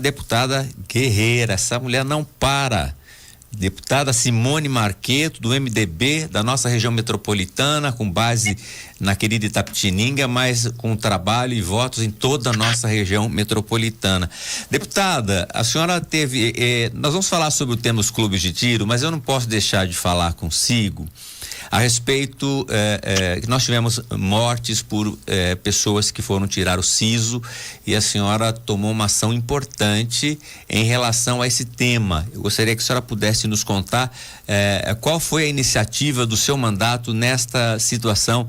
deputada guerreira, essa mulher não para. Deputada Simone Marqueto, do MDB, da nossa região metropolitana, com base na querida Itapetininga, mas com trabalho e votos em toda a nossa região metropolitana. Deputada, a senhora teve, nós vamos falar sobre o tema dos clubes de tiro, mas eu não posso deixar de falar consigo a respeito que nós tivemos mortes por pessoas que foram tirar o siso, e a senhora tomou uma ação importante em relação a esse tema. Eu gostaria que a senhora pudesse nos contar qual foi a iniciativa do seu mandato nesta situação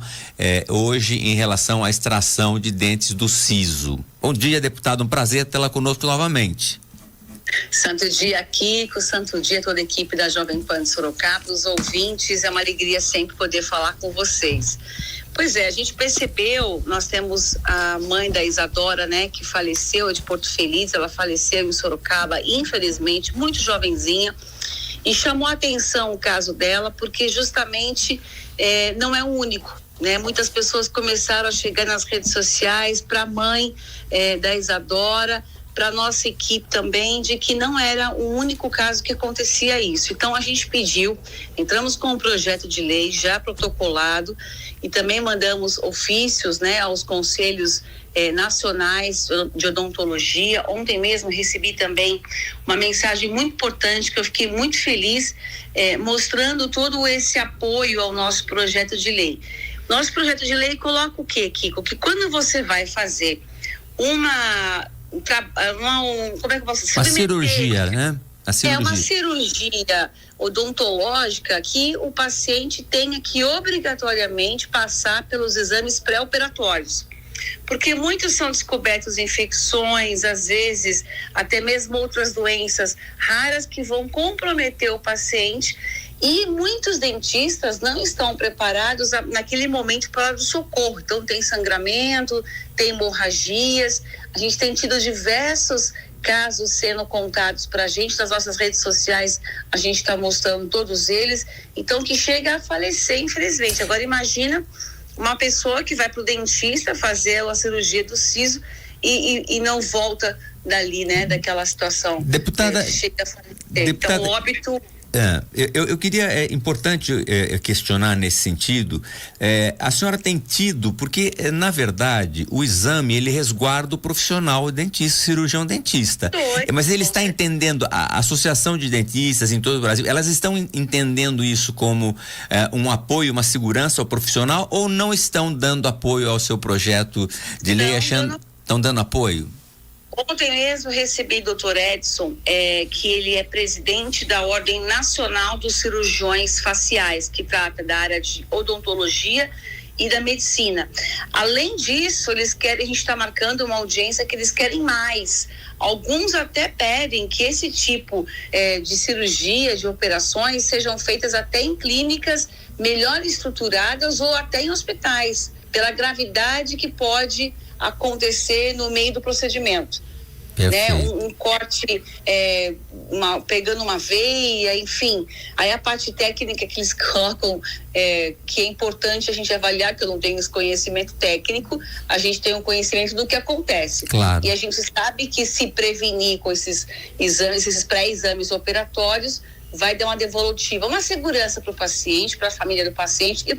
hoje em relação à extração de dentes do siso. Bom dia, deputado, um prazer tê-la conosco novamente. Santo dia, Kiko, santo dia toda a equipe da Jovem Pan de Sorocaba, os ouvintes, é uma alegria sempre poder falar com vocês. Pois é, a gente percebeu, nós temos a mãe da Isadora, né, que faleceu de Porto Feliz, ela faleceu em Sorocaba, infelizmente, muito jovenzinha, e chamou a atenção o caso dela, porque justamente não é o único, né? Muitas pessoas começaram a chegar nas redes sociais para a mãe da Isadora, para a nossa equipe também, de que não era o único caso que acontecia isso. Então a gente pediu, entramos com um projeto de lei já protocolado e também mandamos ofícios, né, aos conselhos nacionais de odontologia. Ontem mesmo recebi também uma mensagem muito importante que eu fiquei muito feliz, mostrando todo esse apoio ao nosso projeto de lei. Nosso projeto de lei coloca o quê, Kiko? Que quando você vai fazer como é que eu posso dizer? Uma cirurgia, né? É uma cirurgia odontológica que o paciente tenha que obrigatoriamente passar pelos exames pré-operatórios. Porque muitos são descobertos infecções, às vezes até mesmo outras doenças raras que vão comprometer o paciente, e muitos dentistas não estão preparados naquele momento para o socorro. Então tem sangramento, tem hemorragias, a gente tem tido diversos casos sendo contados para a gente, nas nossas redes sociais a gente está mostrando todos eles, então que chega a falecer, infelizmente. Agora imagina uma pessoa que vai para o dentista fazer a cirurgia do siso e não volta dali, né, daquela situação. Deputada, chega a falecer. Então o óbito... Eu queria, é importante questionar nesse sentido, a senhora tem tido, porque na verdade o exame ele resguarda o profissional dentista, cirurgião dentista, mas ele está entendendo, a Associação de Dentistas em todo o Brasil, elas estão entendendo isso como um apoio, uma segurança ao profissional, ou não estão dando apoio ao seu projeto de lei, estão dando apoio? Ontem mesmo recebi o Dr. Edson, que ele é presidente da Ordem Nacional dos Cirurgiões Faciais, que trata da área de odontologia e da medicina. Além disso, eles querem, a gente está marcando uma audiência que eles querem mais. Alguns até pedem que esse tipo de cirurgia, de operações, sejam feitas até em clínicas melhor estruturadas ou até em hospitais, pela gravidade que pode acontecer no meio do procedimento, né? Um corte pegando uma veia, enfim. Aí a parte técnica que eles colocam, que é importante a gente avaliar, que eu não tenho esse conhecimento técnico, a gente tem um conhecimento do que acontece. Claro. E a gente sabe que se prevenir com esses exames, esses pré-exames operatórios, vai dar uma devolutiva, uma segurança para o paciente, para a família do paciente e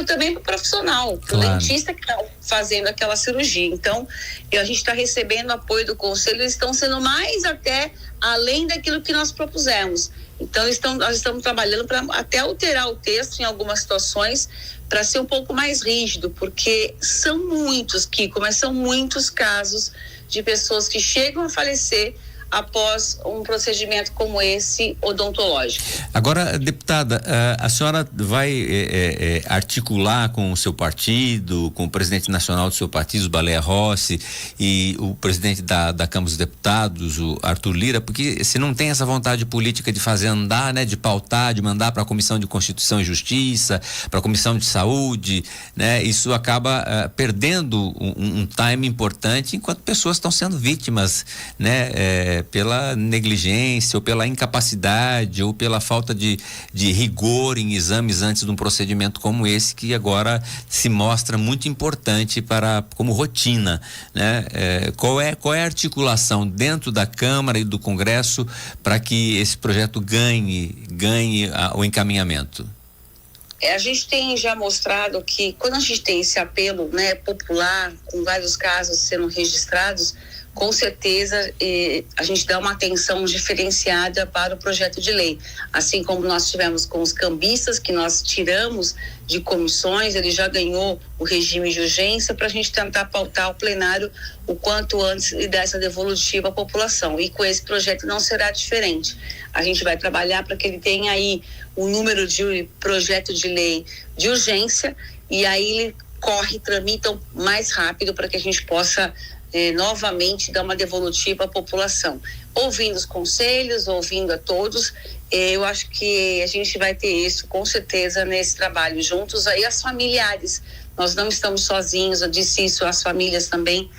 também para o profissional, para o dentista que está fazendo aquela cirurgia. Então, a gente está recebendo apoio do conselho, eles estão sendo mais até além daquilo que nós propusemos. Então, nós estamos trabalhando para até alterar o texto em algumas situações para ser um pouco mais rígido, porque são muitos, Kiko, mas são muitos casos de pessoas que chegam a falecer após um procedimento como esse odontológico. Agora, deputada, a senhora vai articular com o seu partido, com o presidente nacional do seu partido, o Baleia Rossi, e o presidente da Câmara dos Deputados, o Arthur Lira, porque se não tem essa vontade política de fazer andar, né, de pautar, de mandar para a Comissão de Constituição e Justiça, para a Comissão de Saúde, né, isso acaba perdendo um time importante, enquanto pessoas estão sendo vítimas, né, pela negligência ou pela incapacidade ou pela falta de rigor em exames antes de um procedimento como esse, que agora se mostra muito importante como rotina, né? Qual é a articulação dentro da Câmara e do Congresso para que esse projeto ganhe o encaminhamento? A gente tem já mostrado que quando a gente tem esse apelo, né, popular, com vários casos sendo registrados, com certeza a gente dá uma atenção diferenciada para o projeto de lei. Assim como nós tivemos com os cambistas, que nós tiramos de comissões, ele já ganhou o regime de urgência para a gente tentar pautar o plenário o quanto antes e dar essa devolutiva à população. E com esse projeto não será diferente. A gente vai trabalhar para que ele tenha aí o número de projeto de lei de urgência e aí ele tramita mais rápido para que a gente possa novamente dar uma devolutiva à população. Ouvindo os conselhos, ouvindo a todos, eu acho que a gente vai ter isso com certeza nesse trabalho, juntos aí as familiares. Nós não estamos sozinhos, eu disse isso às famílias também.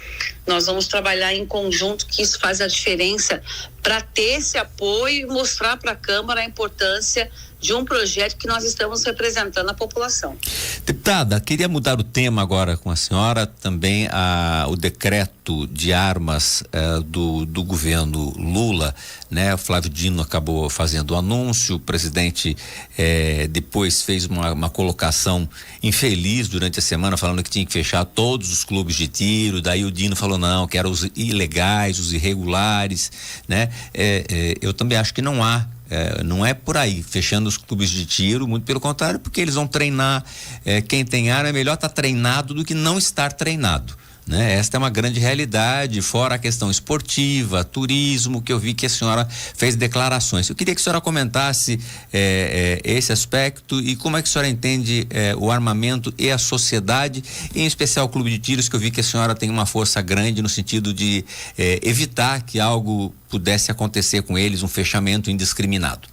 Nós vamos trabalhar em conjunto, que isso faz a diferença para ter esse apoio e mostrar para a Câmara a importância de um projeto que nós estamos representando a população. Deputada, queria mudar o tema agora com a senhora, também o decreto de armas do governo Lula, né? O Flávio Dino acabou fazendo o anúncio, o presidente depois fez uma colocação infeliz durante a semana, falando que tinha que fechar todos os clubes de tiro, daí o Dino falou não, que eram os ilegais, os irregulares, né? Eu também acho que não é por aí, fechando os clubes de tiro, muito pelo contrário, porque eles vão treinar, quem tem arma é melhor estar treinado do que não estar treinado, né? Esta é uma grande realidade, fora a questão esportiva, turismo, que eu vi que a senhora fez declarações. Eu queria que a senhora comentasse esse aspecto e como é que a senhora entende o armamento e a sociedade, em especial o clube de tiros, que eu vi que a senhora tem uma força grande no sentido de evitar que algo pudesse acontecer com eles, um fechamento indiscriminado.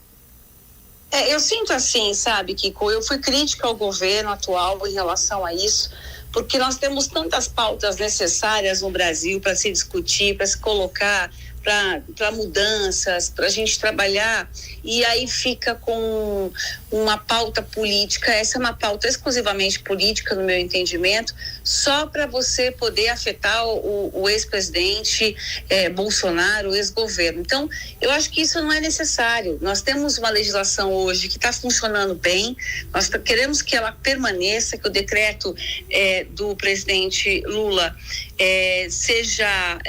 Eu sinto assim, sabe, Kiko, eu fui crítica ao governo atual em relação a isso, porque nós temos tantas pautas necessárias no Brasil para se discutir, para se colocar, para mudanças, para a gente trabalhar, e aí fica com uma pauta política. Essa é uma pauta exclusivamente política, no meu entendimento, só para você poder afetar o ex-presidente Bolsonaro, o ex-governo. Então, eu acho que isso não é necessário. Nós temos uma legislação hoje que está funcionando bem, nós queremos que ela permaneça, que o decreto do presidente Lula seja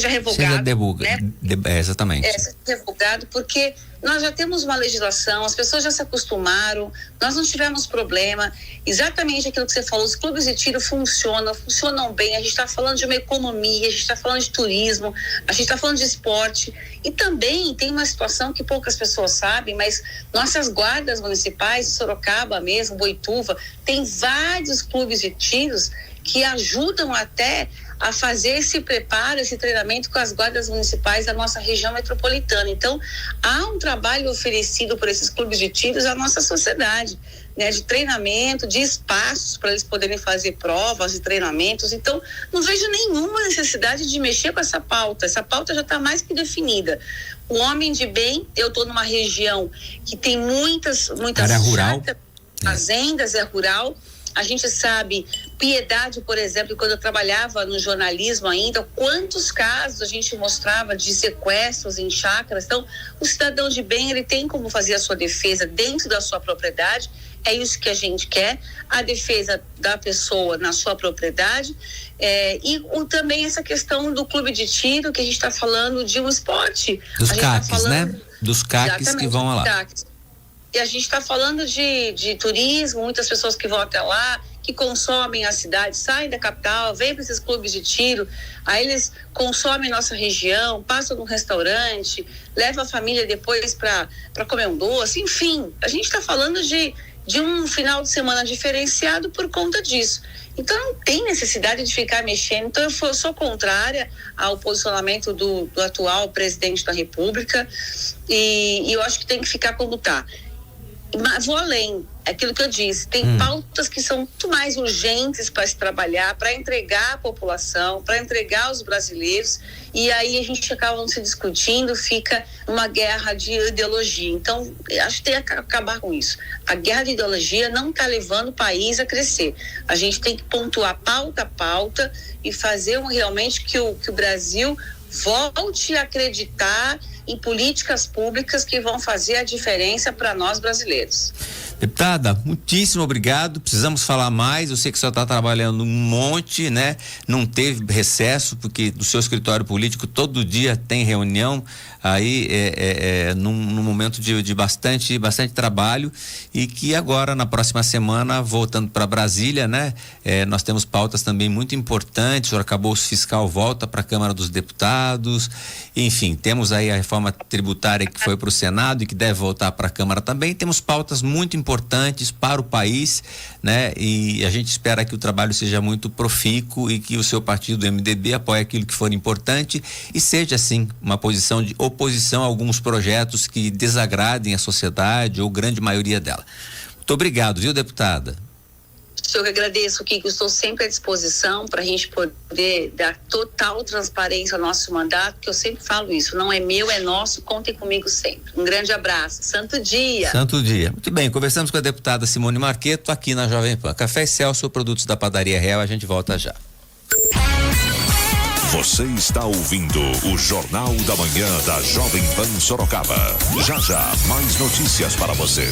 revogado. Seja exatamente. Seja revogado, porque nós já temos uma legislação, as pessoas já se acostumaram, nós não tivemos problema. Exatamente aquilo que você falou, os clubes de tiro funcionam bem, a gente está falando de uma economia, a gente está falando de turismo, a gente está falando de esporte. E também tem uma situação que poucas pessoas sabem, mas nossas guardas municipais, Sorocaba mesmo, Boituva, tem vários clubes de tiros que ajudam até a fazer esse preparo, esse treinamento com as guardas municipais da nossa região metropolitana. Então, há um trabalho oferecido por esses clubes de tiros à nossa sociedade, né, de treinamento, de espaços para eles poderem fazer provas e treinamentos. Então, não vejo nenhuma necessidade de mexer com essa pauta já está mais que definida. O homem de bem, eu estou numa região que tem muitas área rural, fazendas, é rural. A gente sabe, Piedade, por exemplo, quando eu trabalhava no jornalismo ainda, quantos casos a gente mostrava de sequestros em chácaras. Então, o cidadão de bem, ele tem como fazer a sua defesa dentro da sua propriedade, é isso que a gente quer, a defesa da pessoa na sua propriedade, também essa questão do clube de tiro, que a gente está falando de um esporte. Dos CACs, né? Dos CACs que vão lá. E a gente está falando de turismo, muitas pessoas que vão até lá, que consomem a cidade, saem da capital, vêm para esses clubes de tiro, aí eles consomem nossa região, passam num restaurante, levam a família depois para comer um doce, enfim, a gente está falando de um final de semana diferenciado por conta disso. Então não tem necessidade de ficar mexendo. Então eu sou contrária ao posicionamento do atual presidente da República e eu acho que tem que ficar como está. Mas vou além. é aquilo que eu disse, tem pautas que são muito mais urgentes para se trabalhar, para entregar à população, para entregar aos brasileiros, e aí a gente acaba não se discutindo, fica uma guerra de ideologia. Então, acho que tem que acabar com isso. A guerra de ideologia não está levando o país a crescer. A gente tem que pontuar pauta a pauta e fazer realmente que o Brasil volte a acreditar em políticas públicas que vão fazer a diferença para nós brasileiros. Deputada, muitíssimo obrigado. Precisamos falar mais. Eu sei que o senhor está trabalhando um monte, né? Não teve recesso, porque do seu escritório político todo dia tem reunião aí num momento de bastante trabalho, e que agora, na próxima semana, voltando para Brasília, né? Nós temos pautas também muito importantes. O arcabouço fiscal volta para a Câmara dos Deputados. Enfim, temos aí a reforma tributária que foi para o Senado e que deve voltar para a Câmara também. Temos pautas muito importantes para o país, né? E a gente espera que o trabalho seja muito profícuo e que o seu partido, o MDB, apoie aquilo que for importante e seja, assim, uma posição de oposição a alguns projetos que desagradem a sociedade ou grande maioria dela. Muito obrigado, viu, deputada? Eu que agradeço, Kiko, estou sempre à disposição para a gente poder dar total transparência ao nosso mandato, porque eu sempre falo isso, não é meu, é nosso, contem comigo sempre. Um grande abraço, santo dia. Santo dia. Muito bem, conversamos com a deputada Simone Marqueto aqui na Jovem Pan. Café Celso, produtos da Padaria Real, a gente volta já. Você está ouvindo o Jornal da Manhã da Jovem Pan Sorocaba. Já já, mais notícias para você.